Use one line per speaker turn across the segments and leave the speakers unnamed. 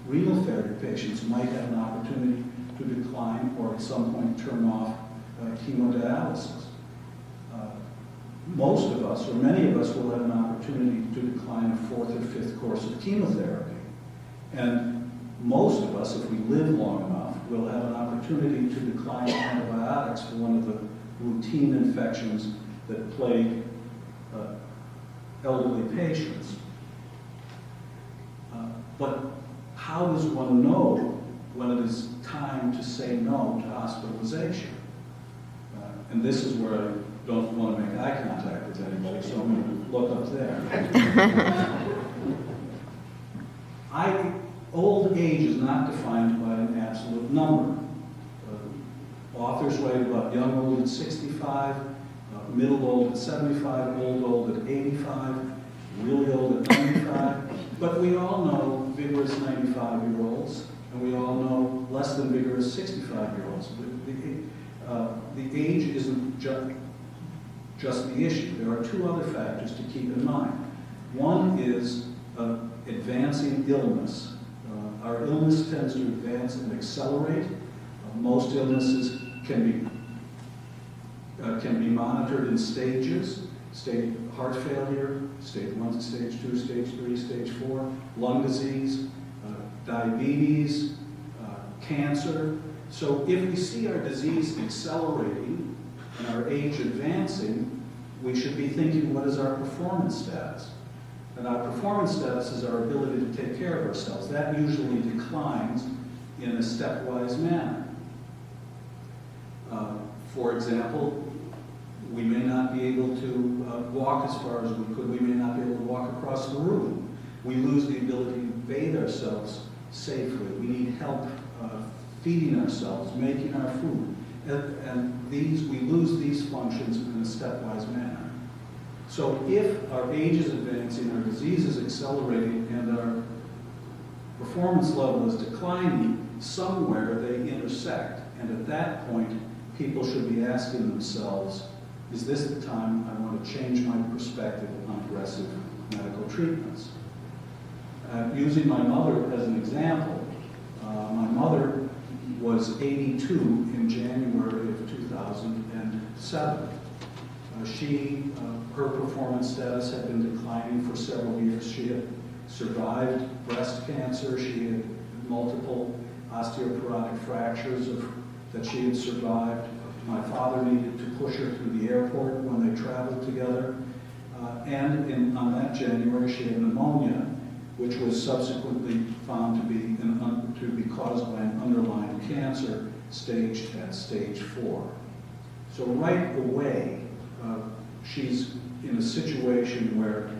renal failure patients might have an opportunity to decline or at some point turn off hemodialysis. Most of us, or many of us, will have an opportunity to decline a fourth or fifth course of chemotherapy. And most of us, if we live long enough, will have an opportunity to decline antibiotics for one of the routine infections that plague elderly patients. But how does one know when it is time to say no to hospitalization? And this is where I don't want to make eye contact with anybody, so I'm going to look up there. Old age is not defined by an absolute number. Authors write about young old at 65, middle old at 75, old at 85, really old at 95. But we all know vigorous 95-year-olds, and we all know less than vigorous 65-year-olds. The age isn't just the issue. There are two other factors to keep in mind. One is advancing illness. Our illness tends to advance and accelerate. Most illnesses can be monitored in stages. Heart failure, stage 1, stage 2, stage 3, stage 4, lung disease, diabetes, cancer. So if we see our disease accelerating and our age advancing, we should be thinking, what is our performance status? And our performance status is our ability to take care of ourselves. That usually declines in a stepwise manner. For example, we may not be able to walk as far as we could. We may not be able to walk across the room. We lose the ability to bathe ourselves safely. We need help feeding ourselves, making our food. And we lose these functions in a stepwise manner. So if our age is advancing, our disease is accelerating, and our performance level is declining, somewhere they intersect. And at that point, people should be asking themselves, is this the time I want to change my perspective on aggressive medical treatments? Using my mother as an example, my mother was 82 in January of 2007. Her performance status had been declining for several years. She had survived breast cancer. She had multiple osteoporotic fractures that she had survived. My father needed to push her through the airport when they traveled together. And on that January, she had pneumonia, which was subsequently found to be caused by an underlying cancer staged at stage 4. So right away, she's in a situation where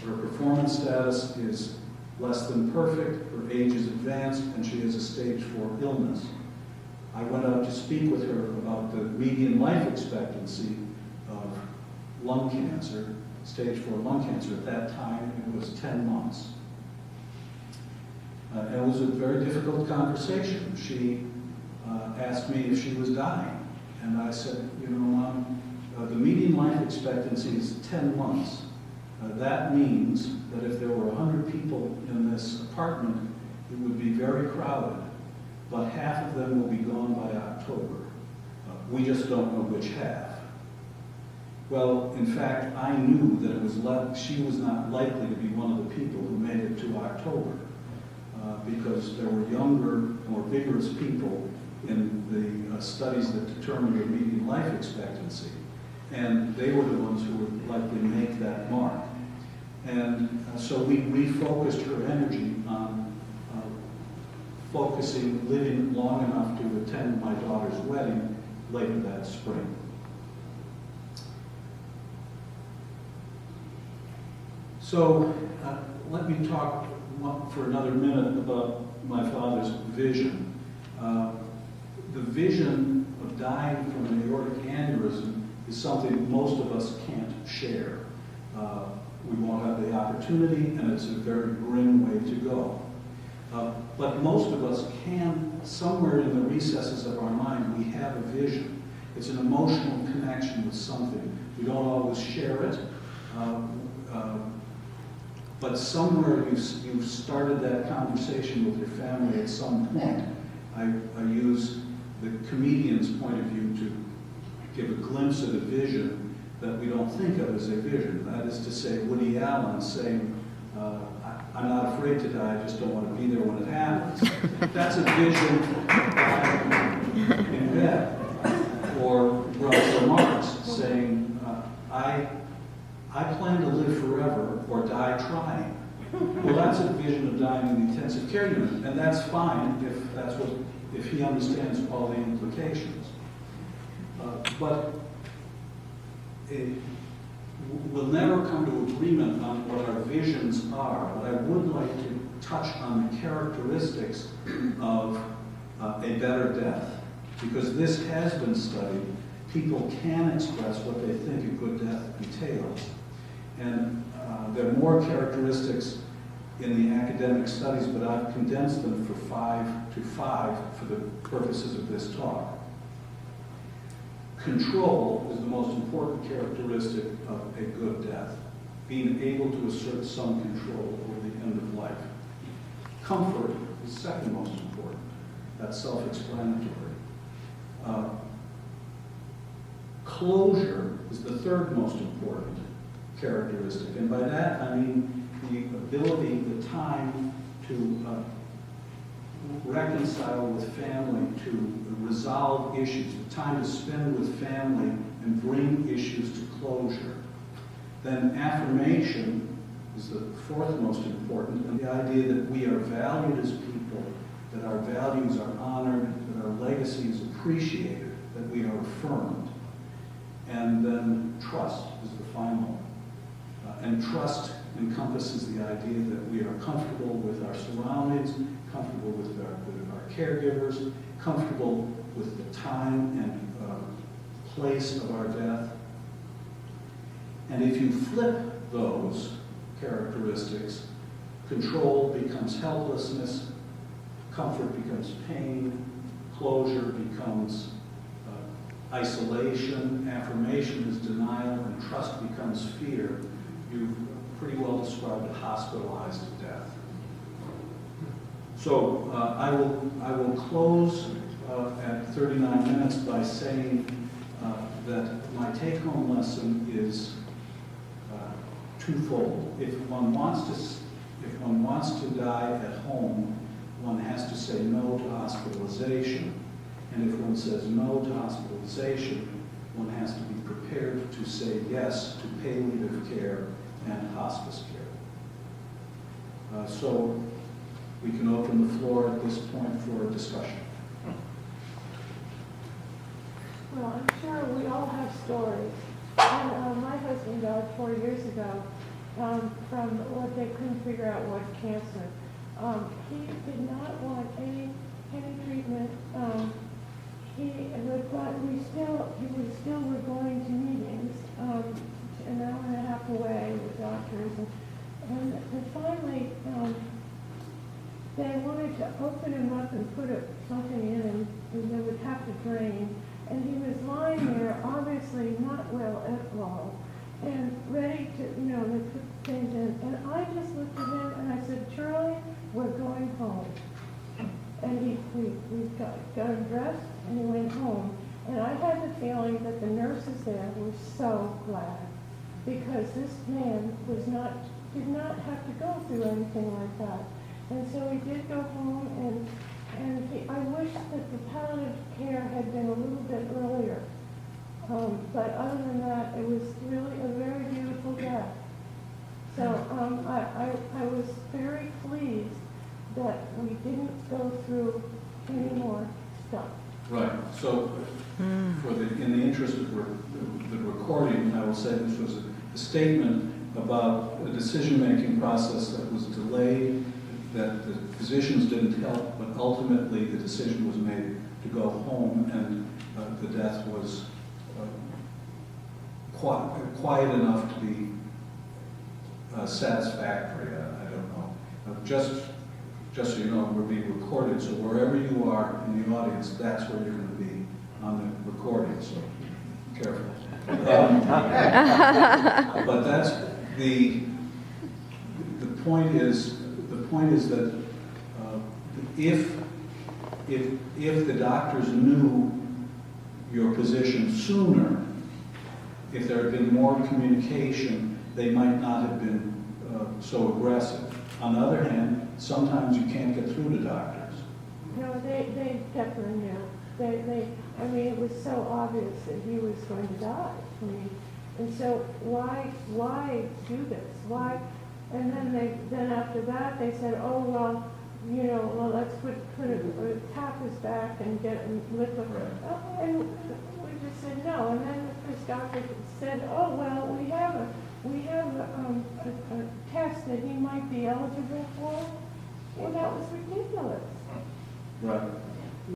her performance status is less than perfect, her age is advanced, and she has a stage 4 illness. I went out to speak with her about the median life expectancy of lung cancer, stage 4 lung cancer. At that time, it was 10 months. And it was a very difficult conversation. She asked me if she was dying. And I said, Mom, the median life expectancy is 10 months. That means that if there were 100 people in this apartment, it would be very crowded, but half of them will be gone by October. We just don't know which half. Well, in fact, I knew that she was not likely to be one of the people who made it to October, because there were younger, more vigorous people in the studies that determined her median life expectancy. And they were the ones who would likely make that mark. And so we refocused her energy on living long enough to attend my daughter's wedding later that spring. So let me talk for another minute about my father's vision. The vision of dying from an aortic aneurysm is something most of us can't share. We won't have the opportunity, and it's a very grim way to go. But most of us can, somewhere in the recesses of our mind, we have a vision. It's an emotional connection with something. We don't always share it. but somewhere you've started that conversation with your family at some point. I use the comedian's point of view to give a glimpse at a vision that we don't think of as a vision. That is to say, Woody Allen saying, I'm not afraid to die, I just don't want to be there when it happens. That's a vision in bed. Or Groucho Marx saying, I plan to live forever or die trying. Well, that's a vision of dying in the intensive care unit, and that's fine if he understands all the implications. But we'll never come to agreement on what our visions are. But I would like to touch on the characteristics of a better death, because this has been studied. People can express what they think a good death entails. And there are more characteristics in the academic studies, but I've condensed them for 5 to 5 for the purposes of this talk. Control is the most important characteristic of a good death, being able to assert some control over the end of life. Comfort is the second most important. That's self-explanatory. Closure is the third most important characteristic, and by that I mean the ability, the time to reconcile with family, to resolve issues, the time to spend with family and bring issues to closure. Then affirmation is the fourth most important, and the idea that we are valued as people, that our values are honored, that our legacy is appreciated, that we are affirmed. And then trust is the final. And trust encompasses the idea that we are comfortable with our surroundings, comfortable with our caregivers, comfortable with the time and place of our death. And if you flip those characteristics, control becomes helplessness, comfort becomes pain, closure becomes isolation, affirmation is denial, and trust becomes fear. You've pretty well described a hospitalized death. So I will close at 39 minutes by saying that my take-home lesson is twofold. If one wants to die at home, one has to say no to hospitalization. And if one says no to hospitalization, one has to be prepared to say yes to palliative care and hospice care. So we can open the floor at this point for a discussion.
Well, I'm sure we all have stories. And, my husband died 4 years ago from what they couldn't figure out was cancer. He did not want any treatment. We still were going to meetings an hour and a half away with doctors, and finally they wanted to open him up and put something in, and they would have to drain. And he was lying there, obviously not well at all, and ready to, they put things in. And I just looked at him and I said, Charlie, we're going home. And we got him dressed and he went home. And I had the feeling that the nurses there were so glad, because this man did not have to go through anything like that. And so he did go home, and I wish that the palliative care had been a little bit earlier. But other than that, it was really a very beautiful death. So I was very pleased that we didn't go through any more stuff.
Right. So, in the interest of the recording, I will say this was a statement about a decision-making process that was delayed, that the physicians didn't help, but ultimately the decision was made to go home, and the death was quiet enough to be satisfactory. I don't know. Just so you know, we're being recorded, so wherever you are in the audience, that's where you're going to be on the recording, so be careful. But that's the point is that if the doctors knew your position sooner, if there had been more communication, they might not have been so aggressive. On the other hand, sometimes you can't get through to doctors.
No, they definitely knew. I mean, it was so obvious that he was going to die. I mean, and so why do this? Why? And then after that, they said, oh, well, you know, well, let's tap his back and get him lift up. Oh, and we just said no. And then this doctor said, oh, well, we have a test that he might be eligible for. Well, that was ridiculous.
Right.